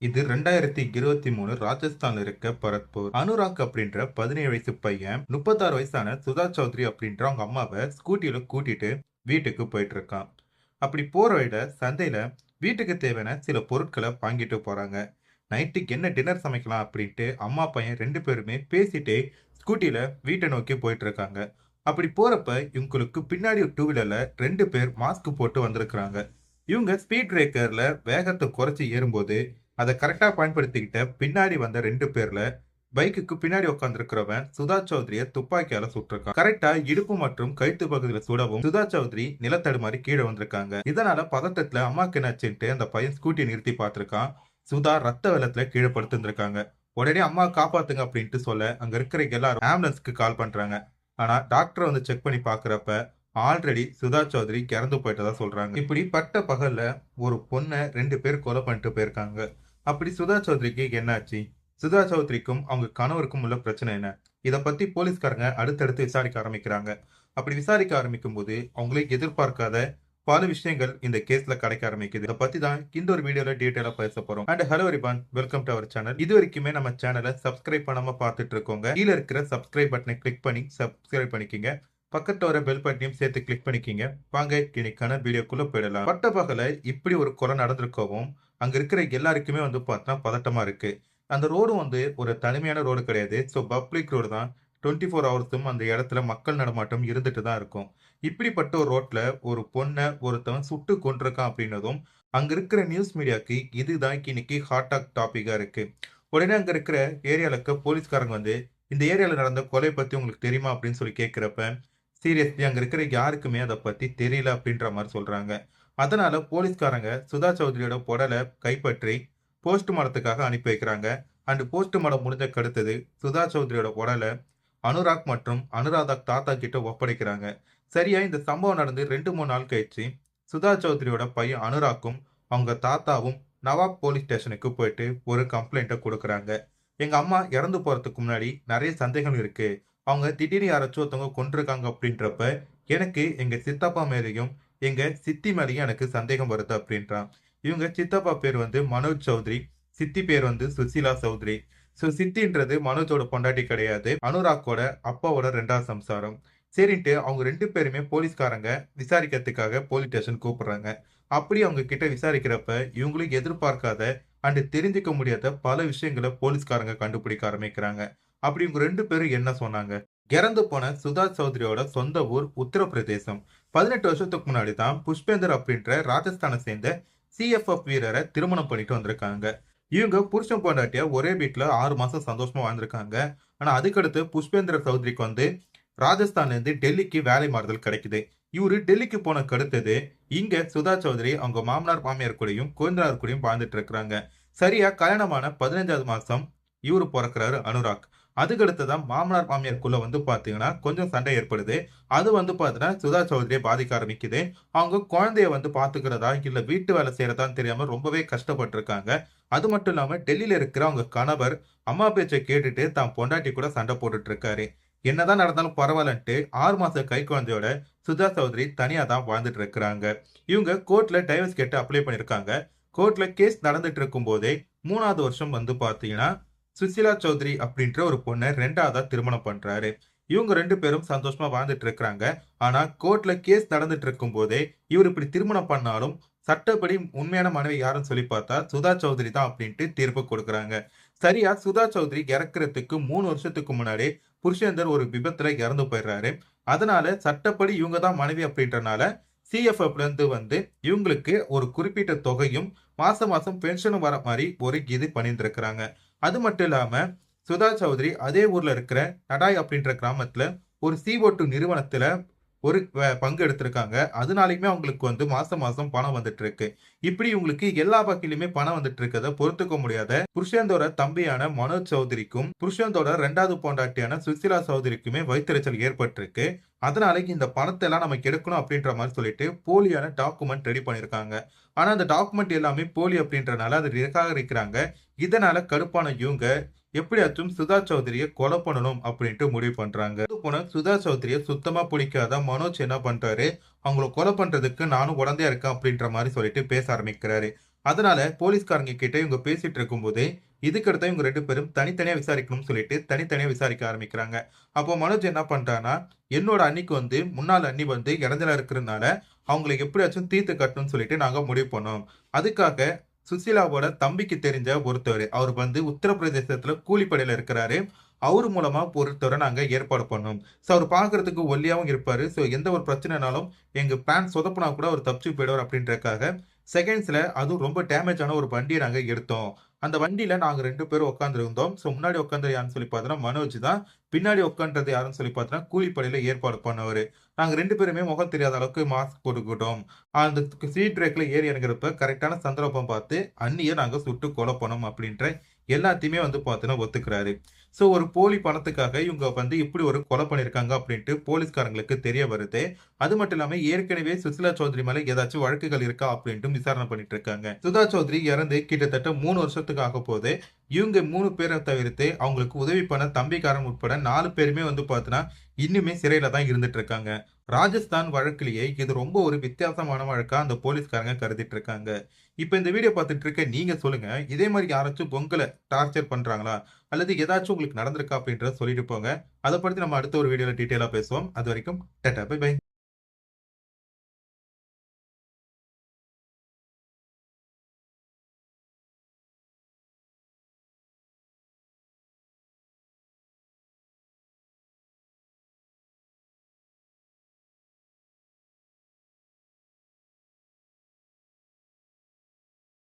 இது 2023 ராஜஸ்தான்ல இருக்க பரத்பூர். அனுராக் அப்படின்ற 17 வயசு பையன் 36 வயசான சுதா சௌத்ரி அப்படின்ற அவங்க அம்மாவை ஸ்கூட்டில கூட்டிட்டு வீட்டுக்கு போயிட்டு இருக்கான். அப்படி போற வழியில சந்தையில வீட்டுக்கு தேவையான சில பொருட்களை வாங்கிட்டு போறாங்க. நைட்டுக்கு என்ன டின்னர் சமைக்கலாம் அப்படின்ட்டு அம்மா பையன் 2 பேருமே பேசிட்டே ஸ்கூட்டில வீட்டை நோக்கி போயிட்டு இருக்காங்க. அப்படி போறப்ப இவங்களுக்கு பின்னாடி ஒரு டூ வீலர்ல 2 பேர் மாஸ்க் போட்டு வந்திருக்கிறாங்க. இவங்க ஸ்பீட் பிரேக்கர்ல வேகத்தை குறைச்சு ஏறும்போது அதை கரெக்டா பயன்படுத்திக்கிட்ட பின்னாடி வந்த 2 பேர்ல பைக்குக்கு பின்னாடி உட்கார்ந்திருக்கிறவன் சுதா சௌத்ரிய துப்பாக்கியால சுட்டிருக்கான். கரெக்டா இடுப்பு மற்றும் கழுத்து பகுதியில சுடவும் சுதா சௌத்ரி நிலத்தடுமாறி கீழே வந்திருக்காங்க. இதனால பதட்டத்துல அம்மாக்கு என்னாச்சுன்ட்டு அந்த பையன் ஸ்கூட்டியை நிறுத்தி பார்த்திருக்கான். சுதா ரத்த வெள்ளத்துல கீழே படுத்திருந்திருக்காங்க. உடனே அம்மா காப்பாத்துங்க அப்படின்ட்டு சொல்ல அங்க இருக்கிற எல்லாரும் ஆம்புலன்ஸ்க்கு கால் பண்றாங்க. ஆனா டாக்டர் வந்து செக் பண்ணி பாக்குறப்ப ஆல்ரெடி சுதா சௌத்ரி இறந்து போயிட்டதா சொல்றாங்க. இப்படி பட்ட பகல்ல ஒரு பொண்ணை 2 பேர் கொலை பண்ணிட்டு போயிருக்காங்க. அப்படி சுதா சௌத்ரிக்கு என்னாச்சு? சுதா சௌத்ரிக்கும் அவங்க கணவருக்கும் உள்ள பிரச்சனை என்ன? இத பத்தி போலீஸ்காரங்க அடுத்தடுத்து விசாரிக்க ஆரம்பிக்கிறாங்க. அப்படி விசாரிக்க ஆரம்பிக்கும் போது அவங்களே எதிர்பார்க்காத பல விஷயங்கள் இந்த கேஸ்ல கிடைக்க ஆரம்பிக்குது. இத பத்தி தான் இந்த ஒரு வீடியோல டீடைலா பேச போறோம். And hello everyone, welcome to our channel. இது வரைக்குமே நம்ம சேனலை சப்ஸ்கிரைப் பண்ணாம பார்த்துட்டு இருக்கோங்க. கீழ இருக்கிற சப்ஸ்கிரைப் பட்டனை கிளிக் பண்ணி சப்ஸ்கிரைப் பண்ணிக்கங்க. பக்கத்துல வர பெல் பட்டனையும் சேர்த்து கிளிக் பண்ணிக்கிங்க. வாங்க இன்னைக்கான வீடியோக்குள்ள போயிடலாம். பட்ட பகல இப்படி ஒரு கொலை நடந்திருக்கவும் அங்க இருக்கிற எல்லாருக்குமே வந்து பார்த்தா பதட்டமா இருக்கு. அந்த ரோடு வந்து ஒரு தனிமையான ரோடு கிடையாது. ஸோ பப்ளிக் ரோடு தான். 24 ஹவர்ஸும் அந்த இடத்துல மக்கள் நடமாட்டம் இருந்துட்டு தான் இருக்கும். இப்படிப்பட்ட ஒரு ரோட்ல ஒரு பொண்ணை ஒருத்தவன் சுட்டு கொண்டிருக்கான் அப்படின்னதும் அங்க இருக்கிற நியூஸ் மீடியாக்கு இதுதான் இன்னைக்கு ஹாட் டாபிக்கா இருக்கு. உடனே அங்க இருக்கிற ஏரியால இருக்க போலீஸ்காரங்க வந்து இந்த ஏரியால நடந்த கொலை பத்தி உங்களுக்கு தெரியுமா அப்படின்னு சொல்லி கேட்கிறப்ப சீரியஸ்லி அங்க இருக்கிற யாருக்குமே அதை பத்தி தெரியல அப்படின்ற மாதிரி சொல்றாங்க. அதனால போலீஸ்காரங்க சுதா சௌத்ரியோட உடலை கைப்பற்றி போஸ்ட்மார்ட்டத்துக்காக அனுப்பி வைக்கிறாங்க. அண்ட் போஸ்ட்மார்ட்டம் முடிஞ்சக்கு அடுத்தது சுதா சௌத்ரியோட உடலை அனுராக் மற்றும் அனுராதா தாத்தா கிட்ட ஒப்படைக்கிறாங்க. சரியா இந்த சம்பவம் நடந்து 2-3 நாள் கழிச்சு சுதா சௌத்ரியோட பையன் அனுராக்கும் அவங்க தாத்தாவும் நவாப் போலீஸ் ஸ்டேஷனுக்கு போயிட்டு ஒரு கம்ப்ளைண்ட்டை கொடுக்குறாங்க. எங்க அம்மா இறந்து போறதுக்கு முன்னாடி நிறைய சந்தேகம் இருக்கு. அவங்க திடீர்னு யாராச்சும் ஒருத்தவங்க கொண்டிருக்காங்க அப்படின்றப்ப எனக்கு எங்க சித்தப்பா மேலேயும் எங்க சித்தி மேலேயும் எனக்கு சந்தேகம் வருது அப்படின்றான். இவங்க சித்தப்பா பேர் வந்து மனோஜ் சௌத்ரி, சித்தி பேர் வந்து சுசீலா சௌத்ரி. ஸோ சித்தின்றது மனோஜோட பொண்டாட்டி கிடையாது, அனுராக்கோட அப்பாவோட 2வது சம்சாரம். சரின்ட்டு அவங்க 2 பேருமே போலீஸ்காரங்க விசாரிக்கிறதுக்காக போலீஸ் ஸ்டேஷன் கூப்பிடுறாங்க. அப்படி அவங்க கிட்ட விசாரிக்கிறப்ப இவங்களும் எதிர்பார்க்காத அண்ட் தெரிஞ்சுக்க முடியாத பல விஷயங்களை போலீஸ்காரங்க கண்டுபிடிக்க ஆரம்பிக்கிறாங்க. அப்படி இவங்க 2 பேரும் என்ன சொன்னாங்க? இறந்து போன சுதா சௌத்ரியோட சொந்த ஊர் உத்தரப்பிரதேசம். 18 வருஷத்துக்கு முன்னாடி தான் புஷ்பேந்தர் அப்படின்ற ராஜஸ்தானை சேர்ந்த சிஎஃப்எஃப் வீரரை திருமணம் பண்ணிட்டு வந்திருக்காங்க. இவங்க புருஷன் பொண்டாட்டியா ஒரே வீட்டுல 6 மாசம் சந்தோஷமா வாழ்ந்திருக்காங்க. ஆனா அதுக்கடுத்து புஷ்பேந்திர சௌத்ரிக்கு வந்து ராஜஸ்தான்ல இருந்து டெல்லிக்கு வேலை மாறுதல் கிடைக்குது. இவரு டெல்லிக்கு போனக்கு அடுத்தது இங்க சுதா சௌத்ரி அவங்க மாமனார் மாமியார் கூடயும் குழந்தையார் கூடயும் வாழ்ந்துட்டு இருக்கிறாங்க. சரியா கல்யாணமான 15வது மாசம் இவரு பிறக்கிறாரு அனுராக். அதுக்கடுத்துதான் மாமனார் மாமியாருக்குள்ள வந்து பாத்தீங்கன்னா கொஞ்சம் சண்டை ஏற்படுது. அது வந்து பாத்தீங்கன்னா சுதா சௌத்ரியை பாதிக்க ஆரம்பிக்குது. அவங்க குழந்தைய வந்து பாத்துக்கிறதா இல்ல வீட்டு வேலை செய்யறதான்னு தெரியாம ரொம்பவே கஷ்டப்பட்டு இருக்காங்க. அது மட்டும் இல்லாம டெல்லியில இருக்கிற அவங்க கணவர் அம்மா பேச்சை கேட்டுட்டு தான் பொண்டாட்டி கூட சண்டை போட்டுட்டு இருக்காரு. என்னதான் நடந்தாலும் பரவாயில்லன்ட்டு 6 மாச கை குழந்தையோட சுதா சௌத்ரி தனியா தான் வாழ்ந்துட்டு இருக்கிறாங்க. இவங்க கோர்ட்ல டைவர்ஸ் கேட்டு அப்ளை பண்ணிருக்காங்க. கோர்ட்ல கேஸ் நடந்துட்டு இருக்கும் போதே 3வது வருஷம் வந்து பாத்தீங்கன்னா சுசிலா சௌத்ரி அப்படின்ற ஒரு பொண்ணை 2வதா திருமணம் பண்றாரு. இவங்க 2 பேரும் சந்தோஷமா வாழ்ந்துட்டு இருக்கிறாங்க. ஆனா கோர்ட்ல கேஸ் நடந்துட்டு இருக்கும் போதே இவர் இப்படி திருமணம் பண்ணாலும் சட்டப்படி உண்மையான மனைவி யாருன்னு சொல்லி பார்த்தா சுதா சௌத்ரி தான் அப்படின்ட்டு தீர்ப்பு கொடுக்குறாங்க. சரியா சுதா சௌத்ரி இறக்குறதுக்கு 3 வருஷத்துக்கு முன்னாடி புருஷேந்தர் ஒரு விபத்துல இறந்து போயிடுறாரு. அதனால சட்டப்படி இவங்க தான் மனைவி அப்படின்றனால சிஎஃப்எஃப்ல இருந்து வந்து இவங்களுக்கு ஒரு குறிப்பிட்ட தொகையும் மாசம் மாசம் பென்ஷனும் வர மாதிரி ஒரு இது பண்ணியிருந்திருக்கிறாங்க. அது மட்டும் இல்லாம சுதா சௌத்ரி அதே ஊர்ல இருக்கிற நடாய் அப்படின்ற கிராமத்துல ஒரு CO2 நிறுவனத்துல ஒரு பங்கு எடுத்திருக்காங்க. அதனாலயுமே அவங்களுக்கு வந்து மாசம் மாசம் பணம் வந்துட்டு இருக்கு. இப்படி இவங்களுக்கு எல்லா வகையிலுமே பணம் வந்துட்டு இருக்கத பொறுத்துக்க முடியாத புருஷேந்தோட தம்பியான மனோஜ் சௌத்ரிக்கும் புருஷேந்தோட 2வது பொண்டாட்டியான சுசிலா சௌத்ரிக்குமே வயிற்றுச்சல் ஏற்பட்டிருக்கு. அதனால இந்த பணத்தை எல்லாம் நமக்கு எடுக்கணும் அப்படின்ற மாதிரி சொல்லிட்டு போலியான டாக்குமெண்ட் ரெடி பண்ணிருக்காங்க. ஆனா அந்த டாக்குமெண்ட் எல்லாமே போலி அப்படின்றனால அதை நிராகரிக்கிறாங்க. இதனால கடுப்பான இவங்க எப்படியாச்சும் சுதா சௌத்ரியை கொலை பண்ணணும் அப்படின்ட்டு முடிவு பண்றாங்க. போன சுதா சௌத்ரியை சுத்தமா பிடிக்காத மனோஜ் என்ன பண்றாரு, அவங்கள கொலை பண்றதுக்கு நானும் உடந்தையா இருக்கேன் அப்படின்ற மாதிரி சொல்லிட்டு பேச ஆரம்பிக்கிறாரு. அதனால போலீஸ்காரங்க கிட்ட இவங்க பேசிட்டு இருக்கும்போதே இதுக்கடுத்து இவங்க 2 பேரும் தனித்தனியா விசாரிக்கணும்னு சொல்லிட்டு தனித்தனியா விசாரிக்க ஆரம்பிக்கிறாங்க. அப்போ மனோஜ் என்ன பண்றான்னா, என்னோட அண்ணிக்கு முன்னாள் அண்ணி இடைஞ்சலா இருக்கிறதுனால அவங்கள எப்படியாச்சும் தீர்த்து கட்டணும்னு சொல்லிட்டு நாங்க முடிவு பண்ணோம். அதுக்காக சுசீலாவோட தம்பிக்கு தெரிஞ்ச ஒருத்தர் அவர் உத்தரப்பிரதேசத்துல கூலிப்படையில இருக்கிறாரு. அவரு மூலமா ஒருத்தரை நாங்க ஏற்பாடு பண்ணோம். சோ அவரு பார்க்கறதுக்கு ஒல்லியாவும் இருப்பாரு. சோ எந்த ஒரு பிரச்சனைனாலும் எங்க பிளான் சொதப்புனா கூட அவர் தப்பிச்சு போயிடுவார் அப்படின்றதுக்காக செகண்ட்ஸ்ல அதுவும் ரொம்ப டேமேஜ் ஆன ஒரு வண்டிய நாங்க எடுத்தோம். அந்த வண்டியில நாங்க 2 பேரும் உட்கார்ந்திருந்தோம். சோ முன்னாடி உட்கார்ந்தது யாருன்னு சொல்லி பார்த்தோம்னா மனோஜ் தான். பின்னாடி உட்கார்ந்தது யாருன்னு சொல்லி பார்த்தோம்னா கூலிப்படையில ஏற்பாடு பண்ணவரு. நாங்க 2 பேருமே முகம் தெரியாத அளவுக்கு மாஸ்க் போட்டுக்கிட்டோம். அந்த சீட் பிரேக்ல ஏறி இறங்குறப்ப கரெக்ட்டான சந்தர்ப்பம் பார்த்து அண்ணிய நாங்க சுட்டு கொலை பண்ணோம் அப்படின்ற எல்லாத்தையுமே பார்த்தீங்கன்னா ஒத்துக்கிறாரு. சோ ஒரு போலி பணத்துக்காக இவங்க இப்படி ஒரு கொலை பண்ணியிருக்காங்க அப்படின்ட்டு போலீஸ்காரங்களுக்கு தெரிய வருது. அது மட்டும் இல்லாம ஏற்கனவே சுசிலா சௌத்ரி மேல ஏதாச்சும் வழக்குகள் இருக்கா அப்படின்ட்டு விசாரணை பண்ணிட்டு இருக்காங்க. சுதா சௌத்ரி இறந்து கிட்டத்தட்ட 3 வருஷத்துக்கு ஆகப்போது. இவங்க 3 பேர தவிர்த்து அவங்களுக்கு உதவி பண்ண தம்பிக்காரன் உட்பட 4 பேருமே பார்த்தீங்கன்னா, இன்னுமே சிறையில தான் இருந்துட்டு இருக்காங்க. ராஜஸ்தான் வழக்கிலேயே இது ரொம்ப ஒரு வித்தியாசமான வழக்கா அந்த போலீஸ்காரங்க கருதிட்டு இருக்காங்க. இப்ப இந்த வீடியோ பார்த்துட்டு இருக்க நீங்க சொல்லுங்க. இதே மாரி யாராச்சும் உங்கள டார்ச்சர் பண்றாங்களா? அல்லது ஏதாச்சும் உங்களுக்கு நடந்திருக்கா அப்படின்றத சொல்லிட்டு போங்க. அத பத்தி நம்ம அடுத்த ஒரு வீடியோல டீட்டெயிலா பேசுவோம். அதுவரைக்கும் டாடா, பை பை.